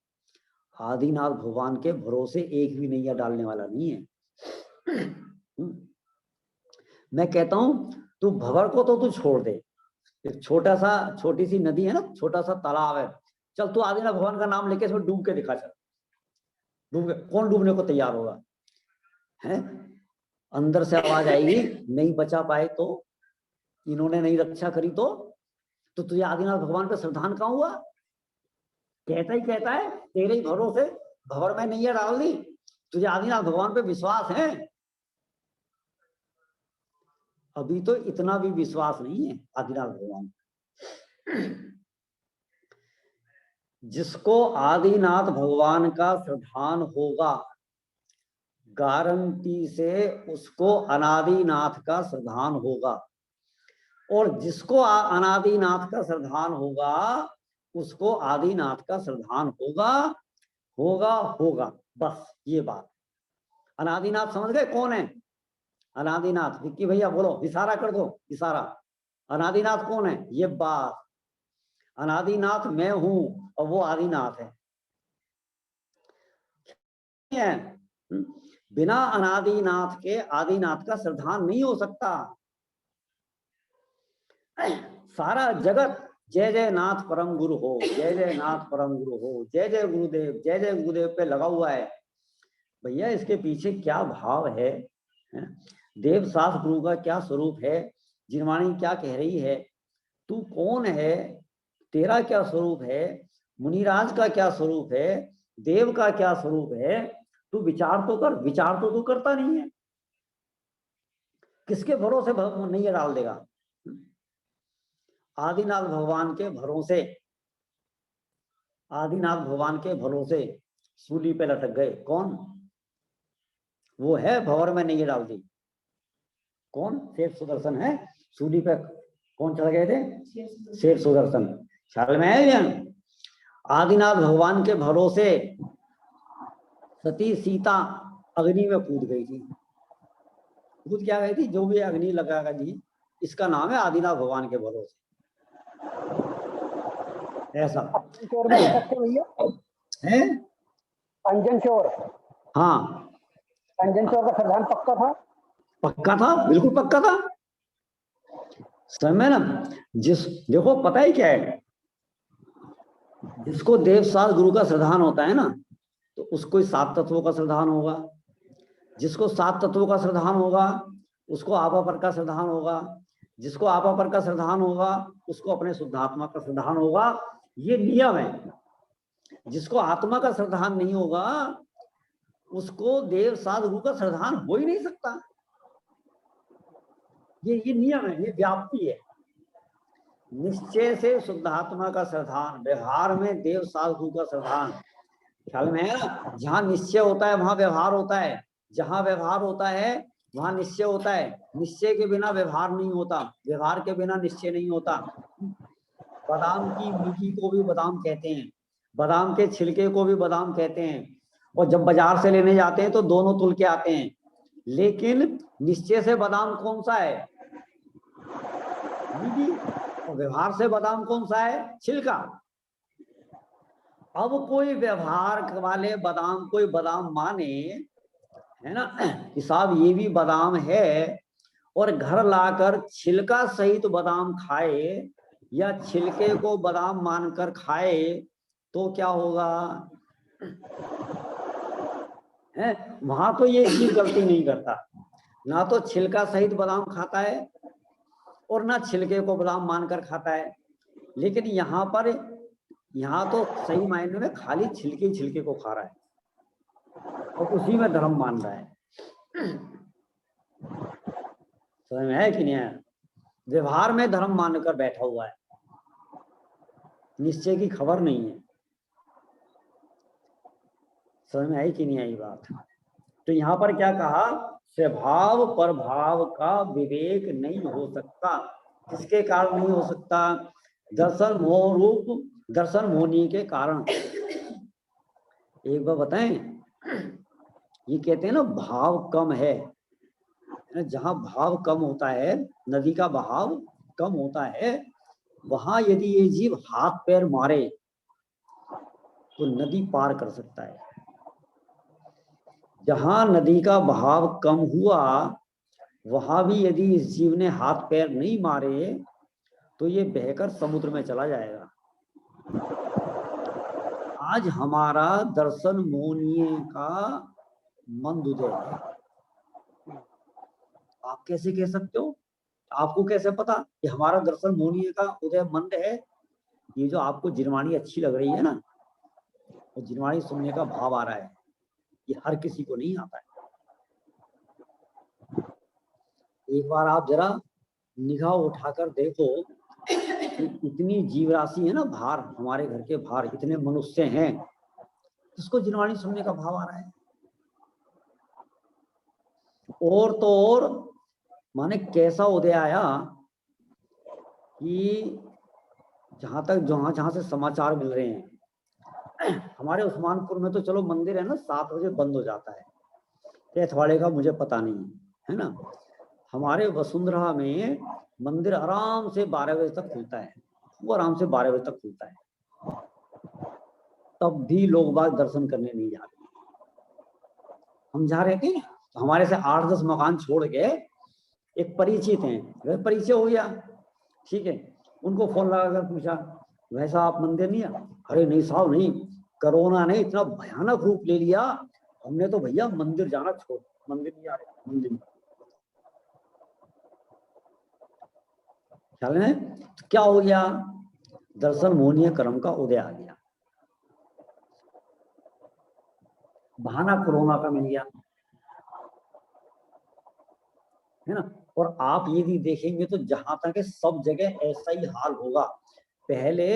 आदिनाथ भगवान के भरोसे एक भी नैया डालने वाला नहीं है। मैं कहता हूं तू भंवर को तो तू छोड़ दे, एक छोटी सी नदी है ना, छोटा सा तालाब है, चल तू आदिनाथ भगवान का नाम लेके इसमें डूब के दिखा, चल डूब के, कौन डूबने को तैयार होगा, है। अंदर से आवाज आएगी नहीं बचा पाए तो, इन्होंने नहीं रक्षा करी तो तुझे आदिनाथ भगवान पे श्रद्धान कहाँ हुआ। कहता ही कहता है तेरे ही भरोसे भंवर में नैया डाल दी, तुझे आदिनाथ भगवान पे विश्वास है। अभी तो इतना भी विश्वास नहीं है आदिनाथ भगवान। जिसको आदिनाथ भगवान का श्रद्धान होगा, गारंटी से उसको अनादिनाथ का श्रद्धान होगा। और जिसको अनादिनाथ का श्रद्धान होगा उसको आदिनाथ का श्रद्धान होगा, होगा होगा, बस ये बात। अनादिनाथ समझ गए कौन है? अनादिनाथ, विक्की भैया बोलो, इशारा कर दो, इशारा। अनादिनाथ कौन है? ये बात, अनादिनाथ मैं हूं और वो आदिनाथ है। बिना अनादिनाथ के आदिनाथ का श्रद्धान नहीं हो सकता। सारा जगत जय जय नाथ परम गुरु हो, जय जय नाथ परम गुरु हो, जय जय गुरुदेव, जय जय गुरुदेव पे लगा हुआ है। भैया इसके पीछे क्या भाव है? देव शास्त्र गुरु का क्या स्वरूप है? जिनवाणी क्या कह रही है? तू कौन है? तेरा क्या स्वरूप है? मुनिराज का क्या स्वरूप है? देव का क्या स्वरूप है? तू विचार तो कर। विचार तो तू करता नहीं है। किसके भरोसे नहीं डाल देगा? आदिनाथ भगवान के भरोसे, आदिनाथ भगवान के भरोसे सूली पे लटक गए। कौन? वो है भंवर में नहीं डाल दी। कौन? शेर सुदर्शन है। सूली पे कौन चढ़ गए थे? शेर सुदर्शन। ख्याल में है? आदिनाथ भगवान के भरोसे सती सीता अग्नि में कूद गई थी। कूद क्या गई थी? जो भी अग्नि लगा गई, इसका नाम है आदिनाथ भगवान के भरोसे। ऐसा है। अंजन चोर, हाँ अंजन चोर का श्रद्धान पक्का था, पक्का था, बिल्कुल पक्का था। समय ना, देखो पता ही क्या है, जिसको देव शास्त्र गुरु का श्रद्धान होता है ना, तो उसको 7 तत्वों का श्रद्धान होगा। जिसको 7 तत्वों का श्रद्धान होगा उसको आपा पर का श्रद्धान होगा। जिसको आपा पर का श्रद्धान होगा उसको अपने शुद्धात्मा का श्रद्धान होगा। ये नियम है। जिसको आत्मा का श्रद्धान नहीं होगा उसको देव शास्त्र गुरु का श्रद्धान हो ही नहीं सकता। ये नियम है, ये व्याप्ति है। निश्चय से शुद्धात्मा का श्रद्धान, व्यवहार में देव साधु का श्रद्धान। ख्याल में है ना, जहाँ निश्चय होता है वहां व्यवहार होता है, जहाँ व्यवहार होता है वहां निश्चय होता है। निश्चय के बिना व्यवहार नहीं होता, व्यवहार के बिना निश्चय नहीं होता। बादाम की मीठी को भी बादाम कहते हैं, बादाम के छिलके को भी बादाम कहते हैं, और जब बाजार से लेने जाते हैं तो दोनों तुल के आते हैं। लेकिन निश्चय से बादाम कौन सा है? मीठी। और व्यवहार से बादाम कौन सा है? छिलका। अब कोई व्यवहार वाले बादाम, कोई बादाम माने, है ना, कि साहब ये भी बादाम है, और घर लाकर छिलका सहित बादाम खाए या छिलके को बादाम मानकर खाए, तो क्या होगा? है, वहां तो ये चीज गलती नहीं करता, ना तो छिलका सहित बादाम खाता है और ना छिलके को बादाम मानकर खाता है। लेकिन यहाँ पर, यहाँ तो सही मायने में खाली छिलके छिलके को खा रहा है और उसी में धर्म मान रहा है। समझ में है कि नहीं है? व्यवहार में धर्म मानकर बैठा हुआ है, निश्चय की खबर नहीं है। समझ में आई कि नहीं आई बात? तो यहाँ पर क्या कहा? स्वभाव प्रभाव का विवेक नहीं हो सकता। किसके कारण नहीं हो सकता? दर्शन मोह रूप, दर्शन मोहनी के कारण। एक बार बताएं, ये कहते हैं ना भाव कम है, जहां भाव कम होता है, नदी का बहाव कम होता है, वहां यदि ये जीव हाथ पैर मारे तो नदी पार कर सकता है। जहां नदी का बहाव कम हुआ, वहां भी यदि इस जीव ने हाथ पैर नहीं मारे तो ये बहकर समुद्र में चला जाएगा। आज हमारा दर्शन मोहनीय का मंद उदय है। आप कैसे कह सकते हो? आपको कैसे पता कि हमारा दर्शन मोहनीय का उदय मंद है? ये जो आपको जिनवाणी अच्छी लग रही है ना, वो जिनवाणी सुनने का भाव आ रहा है, ये हर किसी को नहीं आता है। एक बार आप जरा निगाह उठाकर देखो, इतनी जीव राशि है ना, भार, हमारे घर के भार, इतने मनुष्य हैं, किसको जिनवाणी सुनने का भाव आ रहा है? और तो और माने कैसा उदय आया कि जहां तक जहां से समाचार मिल रहे हैं, हमारे उस्मानपुर में तो चलो मंदिर है ना 7 बजे बंद हो जाता है, एथवाड़े का मुझे पता नहीं है ना। हमारे वसुंधरा में मंदिर आराम से 12 बजे तक खुलता है, वो आराम से 12 बजे तक खुलता है, तब भी लोग बाग दर्शन करने नहीं जा रहे। हम जा रहे थे तो हमारे से 8-10 मकान छोड़ के एक परिचित हैं, वह परिचय हो गया, ठीक है, उनको फोन लगाकर पूछा, वैसा आप मंदिर नहीं है? अरे नहीं साहब नहीं, कोरोना ने इतना भयानक रूप ले लिया, हमने तो भैया मंदिर जाना छोड़, मंदिर नहीं जा रहे, मंदिर। ख्याल है? तो क्या हो गया? दर्शन मोहनीय कर्म का उदय आ गया, बहाना कोरोना का मिल गया, है ना। और आप ये भी देखेंगे तो जहां तक है सब जगह ऐसा ही हाल होगा। पहले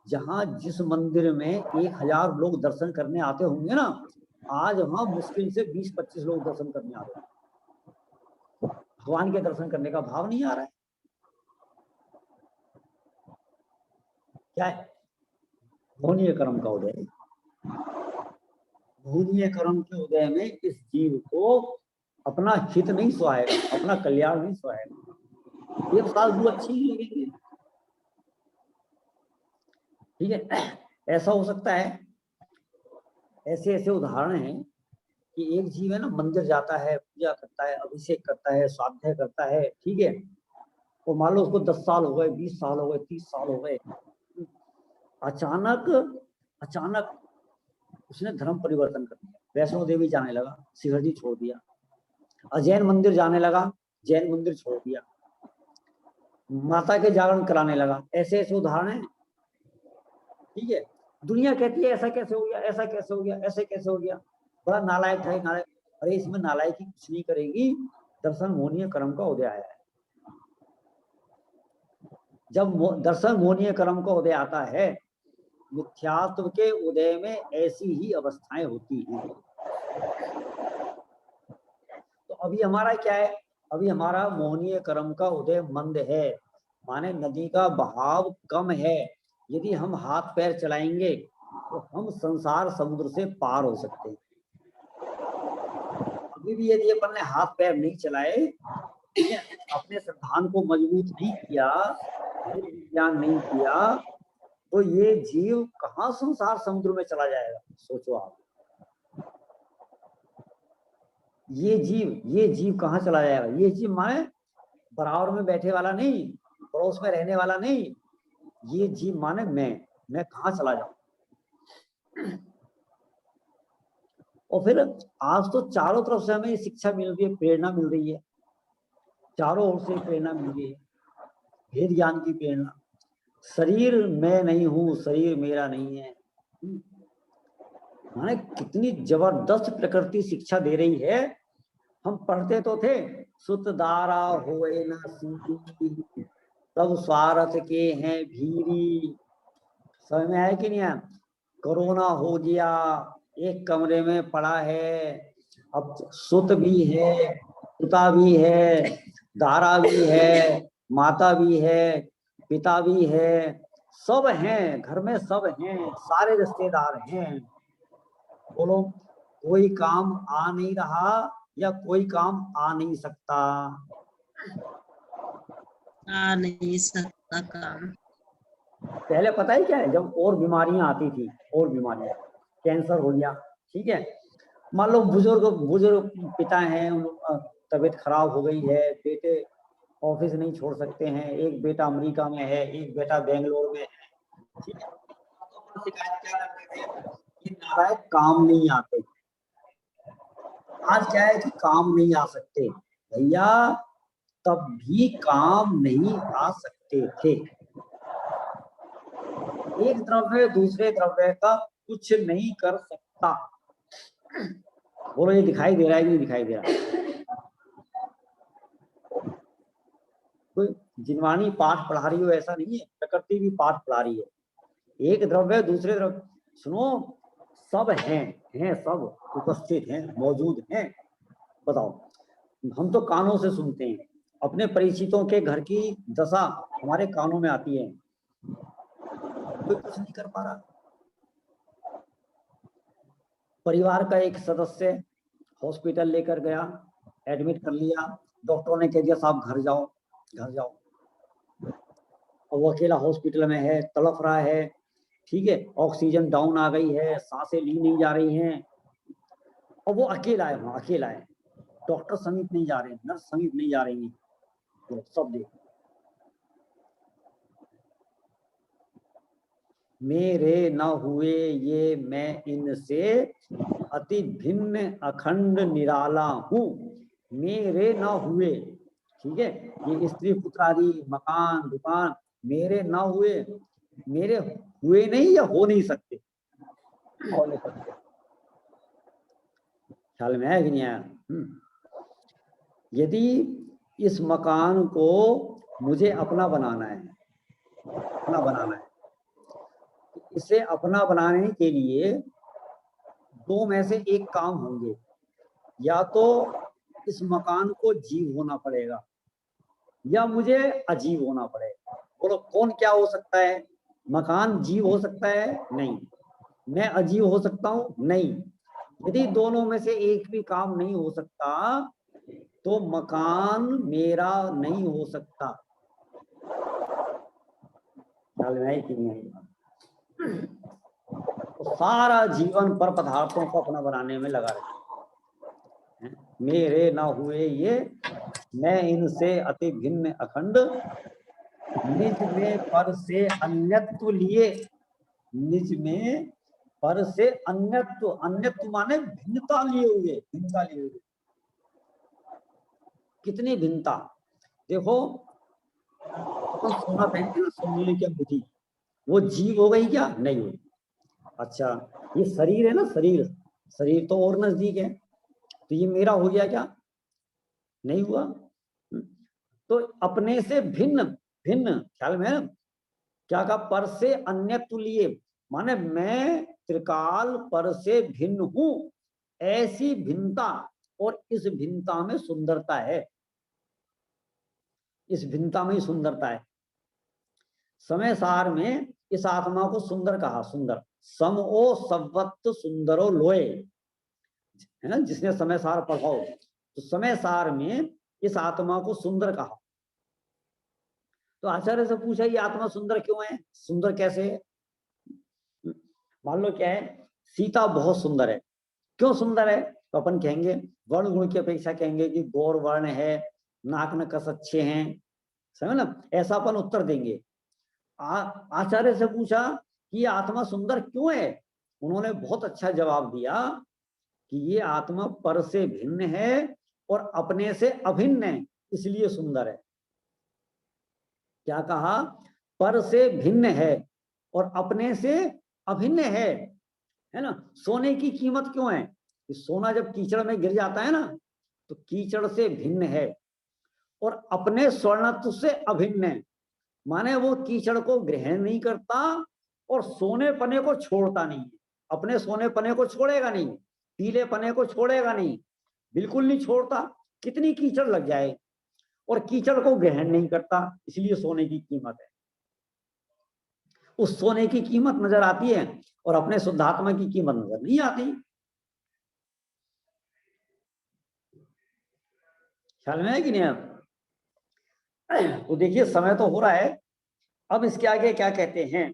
जहां जिस मंदिर में 1000 लोग दर्शन करने आते होंगे ना, आज वहां मुश्किल से 20-25 लोग दर्शन करने आ रहे हैं। भगवान के दर्शन करने का भाव नहीं आ रहा है। क्या है? मोहनीय कर्म का उदय। मोहनीय कर्म के उदय में इस जीव को अपना हित नहीं सुहाएगा, अपना कल्याण नहीं सुहाएगा। 1 साल 2 अच्छी ही लगेगी, ठीक है। ऐसा हो सकता है, ऐसे ऐसे उदाहरण हैं कि एक जीव है ना, मंदिर जाता है, पूजा करता है, अभिषेक करता है, स्वाध्याय करता है, ठीक है, तो मान लो उसको 10 साल हो गए, 20 साल हो गए, 30 साल हो गए, अचानक उसने धर्म परिवर्तन कर दिया, वैष्णो देवी जाने लगा, शिखर छोड़ दिया, जैन मंदिर जाने लगा, जैन मंदिर छोड़ दिया, माता के जागरण कराने लगा। ऐसे ऐसे उदाहरण हैं, ठीक है। दुनिया कहती है ऐसा कैसे हो गया, ऐसा कैसे हो गया, ऐसे कैसे हो गया, बड़ा नालायक है, नालायक। अरे इसमें नालायकी कुछ नहीं करेगी, दर्शन मोहनीय कर्म का उदय आया है। जब दर्शन मोहनीय कर्म का उदय आता है, मिथ्यात्व के उदय में ऐसी ही अवस्थाएं होती हैं। तो अभी हमारा क्या है, अभी हमारा मोहनीय कर्म का उदय मंद है, माने नदी का बहाव कम है। यदि हम हाथ पैर चलाएंगे तो हम संसार समुद्र से पार हो सकते हैं। अभी भी यदि अपन ने हाथ पैर नहीं चलाए, अपने सिद्धांत को मजबूत नहीं किया, ज्ञान नहीं किया, तो ये जीव कहाँ संसार समुद्र में चला जाएगा, सोचो आप। ये जीव कहाँ चला जाएगा? ये जीव माने बराबर में बैठे वाला नहीं, पड़ोस में रहने वाला नहीं, ये जीव माने मैं कहाँ चला जाऊं। और फिर आज तो चारों तरफ से हमें शिक्षा मिल रही है, प्रेरणा मिल रही है, चारों ओर से प्रेरणा मिल रही है, भेद ज्ञान की प्रेरणा। शरीर मैं नहीं हूं, शरीर मेरा नहीं है, माने कितनी जबरदस्त प्रकृति शिक्षा दे रही है। हम पढ़ते तो थे, सुत दारा होए न सीधी, सब स्वार्थ के हैं भीरी। समझ में आया कि नहीं आया? कोरोना हो गया, एक कमरे में पड़ा है, अब सुत भी है, पिता भी है, दारा भी है, माता भी है, पिता भी है, सब हैं घर में, सब हैं, सारे रिश्तेदार हैं। बोलो कोई काम आ नहीं रहा या कोई काम आ नहीं सकता? आ नहीं सकता काम। पहले पता है क्या है, जब और बीमारियां आती थी, और बीमारियां, कैंसर हो गया, ठीक है, मान लो बुजुर्ग पिता हैं, तबीयत खराब हो गई है, बेटे ऑफिस नहीं छोड़ सकते हैं, एक बेटा अमेरिका में है, एक बेटा बेंगलोर में है, ठीक है, तो शिकायत क्या करते थे कि नारायण काम नहीं आते। आज क्या है कि काम नहीं आ सकते भैया, तब भी काम नहीं आ सकते थे। एक द्रव्य दूसरे द्रव्य का कुछ नहीं कर सकता। बोलो ये दिखाई दे रहा है कि नहीं दिखाई दे रहा? कोई जिनवाणी पाठ पढ़ा रही हो ऐसा नहीं है, प्रकृति भी पाठ पढ़ा रही है। एक द्रव्य दूसरे द्रव्य, सुनो, सब हैं सब उपस्थित हैं, मौजूद हैं। बताओ, हम तो कानों से सुनते हैं, अपने परिचितों के घर की दशा हमारे कानों में आती है, कोई कुछ नहीं कर पा रहा। परिवार का एक सदस्य हॉस्पिटल लेकर गया, एडमिट कर लिया, डॉक्टरों ने कह दिया साहब घर जाओ, घर जाओ। और वो अकेला हॉस्पिटल में है, तड़प रहा है, ठीक है, ऑक्सीजन डाउन आ गई है, सांसें ली नहीं जा रही हैं, और वो अकेला है, वहां अकेला है, डॉक्टर समीप नहीं जा रहे, नर्स समीप नहीं जा रही, तो सब देख। मेरे न हुए ये मैं इनसे अति भिन्न अखंड निराला हूं। मेरे न हुए, ठीक है, ये स्त्री पुत्र आदि मकान दुकान मेरे न हुए, मेरे हुए नहीं या हो नहीं सकते? हो नहीं सकते। ख्याल में है कि नहीं आया? यदि इस मकान को मुझे अपना बनाना है, अपना बनाना है, इसे अपना बनाने के लिए दो में से एक काम होंगे, या तो इस मकान को जीव होना पड़ेगा या मुझे अजीव होना पड़ेगा। बोलो कौन क्या हो सकता है? मकान जीव हो सकता है? नहीं। मैं अजीव हो सकता हूं? नहीं। यदि दोनों में से एक भी काम नहीं हो सकता तो मकान मेरा नहीं हो सकता। ख्याल में है कि नहीं? तो सारा जीवन पर पदार्थों को अपना बनाने में लगा रहे। मेरे ना हुए ये मैं इनसे अति भिन्न अखंड, निज में पर से अन्यत्व लिए, निज में पर से अन्यत्व, अन्यत्व माने भिन्नता लिए हुए, भिन्नता लिए हुए। कितनी भिन्नता देखो, तो सोना पहन के सोने की बुद्धि, वो जीव हो गई क्या? नहीं हुई। अच्छा ये शरीर है ना, शरीर, शरीर तो और नजदीक है, तो ये मेरा हो गया क्या? नहीं हुआ। तो अपने से भिन्न भिन्न, ख्याल में है ना? क्या कहा? पर से अन्य तुल्य, माने मैं त्रिकाल पर से भिन्न हूं, ऐसी भिन्नता, और इस भिन्नता में सुंदरता है, इस भिन्नता में ही सुंदरता है। समय सार में इस आत्मा को सुंदर कहा, सुंदर। सम ओ सवत्त सुंदरो लोए, है ना? जिसने समय सार पढ़ा हो, तो समय सार में इस आत्मा को सुंदर कहा। तो आचार्य से पूछा ये आत्मा सुंदर क्यों है, सुंदर कैसे है? मान लो क्या है, सीता बहुत सुंदर है, क्यों सुंदर है? तो अपन कहेंगे वर्ण गुण की अपेक्षा कहेंगे कि गौर वर्ण है, नाक नकस अच्छे हैं, समझ ना, ऐसा अपन उत्तर देंगे। आचार्य से पूछा कि ये आत्मा सुंदर क्यों है, उन्होंने बहुत अच्छा जवाब दिया कि ये आत्मा पर से भिन्न है और अपने से अभिन्न है, इसलिए सुंदर है। क्या कहा? पर से भिन्न है और अपने से अभिन्न है ना? सोने की कीमत क्यों है? सोना जब कीचड़ में गिर जाता है ना, तो कीचड़ से भिन्न है और अपने स्वर्णत्व से अभिन्न है, माने वो कीचड़ को ग्रहण नहीं करता और सोने पने को छोड़ता नहीं है। अपने सोने पने को छोड़ेगा नहीं, पीले पने को छोड़ेगा नहीं, बिल्कुल नहीं छोड़ता, कितनी कीचड़ लग जाए, और कीचड़ को ग्रहण नहीं करता, इसलिए सोने की कीमत है। उस सोने की कीमत नजर आती है और अपने शुद्धात्मा की कीमत नजर नहीं आती। ख्याल में है कि नहीं आप? तो देखिए समय तो हो रहा है, अब इसके आगे क्या कहते हैं,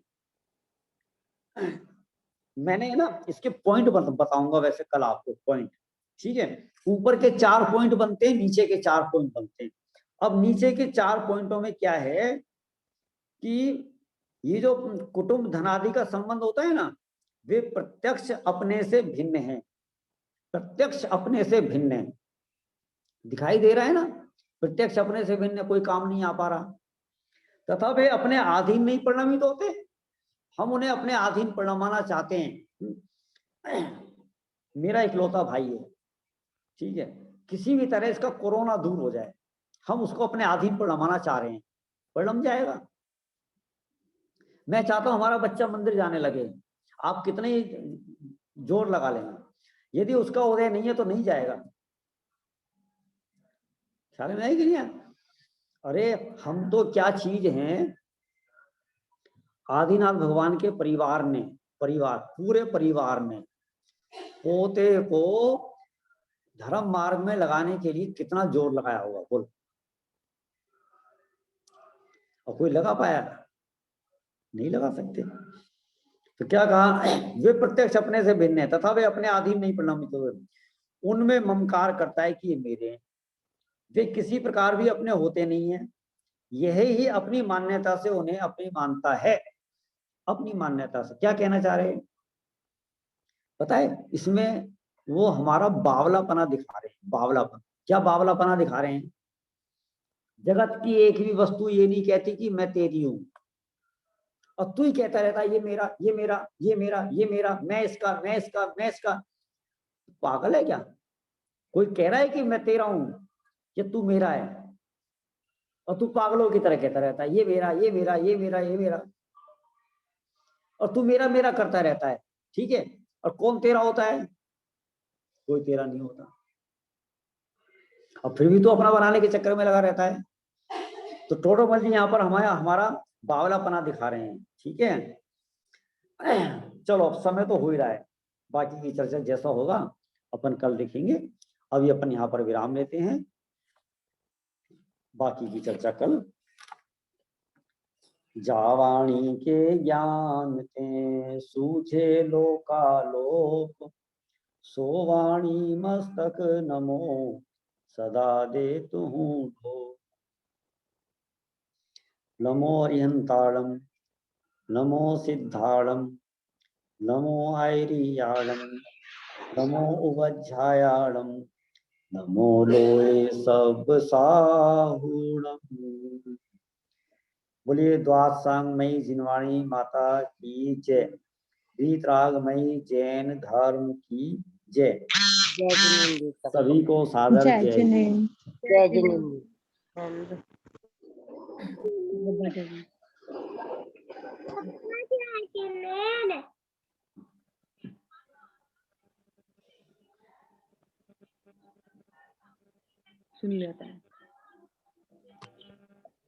मैंने ना इसके पॉइंट बताऊंगा वैसे कल आपको, पॉइंट, ठीक है? ऊपर के 4 पॉइंट बनते हैं, नीचे के 4 पॉइंट बनते हैं। अब नीचे के 4 पॉइंटों में क्या है कि ये जो कुटुंब धनादि का संबंध होता है ना, वे प्रत्यक्ष अपने से भिन्न है, प्रत्यक्ष अपने से भिन्न है, दिखाई दे रहा है ना, प्रत्यक्ष अपने से भिन्न, कोई काम नहीं आ पा रहा, तथा वे अपने अधीन नहीं परिणमित होते, हम उन्हें अपने अधीन परिणमाना चाहते हैं। मेरा इकलौता भाई है, ठीक है, किसी भी तरह इसका कोरोना दूर हो जाए, हम उसको अपने अधीन परिणमाना चाह रहे हैं, परिणम जाएगा। मैं चाहता हूं हमारा बच्चा मंदिर जाने लगे, आप कितने ही जोर लगा लेना, यदि उसका उदय नहीं है तो नहीं जाएगा। ख्याल में आएगी नहीं? अरे हम तो क्या चीज हैं, आदिनाथ भगवान के परिवार ने, पूरे परिवार ने पोते को धर्म मार्ग में लगाने के लिए कितना जोर लगाया होगा, बोल, और कोई लगा पाया? नहीं लगा सकते। तो क्या कहा? वे प्रत्यक्ष अपने से भिन्न है तथा वे अपने अधीन नहीं परिणमित हुए, उनमें ममकार करता है कि ये मेरे हैं, वे किसी प्रकार भी अपने होते नहीं है, यही ही अपनी मान्यता से उन्हें अपनी मानता है। अपनी मान्यता से क्या कहना चाह रहे हैं पता है? इसमें वो हमारा बावलापना दिखा रहे हैं, बावलापन। क्या बावलापना दिखा रहे हैं? जगत की एक भी वस्तु ये नहीं कहती कि मैं तेरी हूं, और तू ही कहता रहता है ये मेरा, ये मेरा, ये मेरा, ये मेरा, मैं इसका, मैं इसका, मैं इसका। पागल है क्या? कोई कह रहा है कि मैं तेरा हूं कि तू मेरा है, और तू पागलों की तरह कहता रहता है ये मेरा, ये मेरा, ये मेरा, ये मेरा, और तू मेरा मेरा करता रहता है, ठीक है? और कौन तेरा होता है? कोई तेरा नहीं होता, और फिर भी तो अपना बनाने के चक्कर में लगा रहता है। तो टोटोमल जी यहाँ पर हमारा बावलापना दिखा रहे हैं, ठीक है? चलो अब समय तो हो ही रहा है, बाकी की चर्चा जैसा होगा अपन कल देखेंगे। अभी अपन यहाँ पर विराम लेते हैं, बाकी की चर्चा कल। जावाणी के ज्ञान ते सूझे लोकालोक, सोवाणी मस्तक नमो सदा दे तुहूँ ढो। नमो अरिहंताणम, नमो सिद्धाणम, नमो आयरियाणम, नमो उवज्झायाणम, नमो लोए सब साहूणम। बोलिए द्वादशांगमयी जिनवाणी माता की जय, वीतरागमयी जैन धर्म की जय। जय जिनेन्द्र सभी सभी को सादर जय जय। जिनेन्द्र। जय जिनेन्द्र। सुन लिया था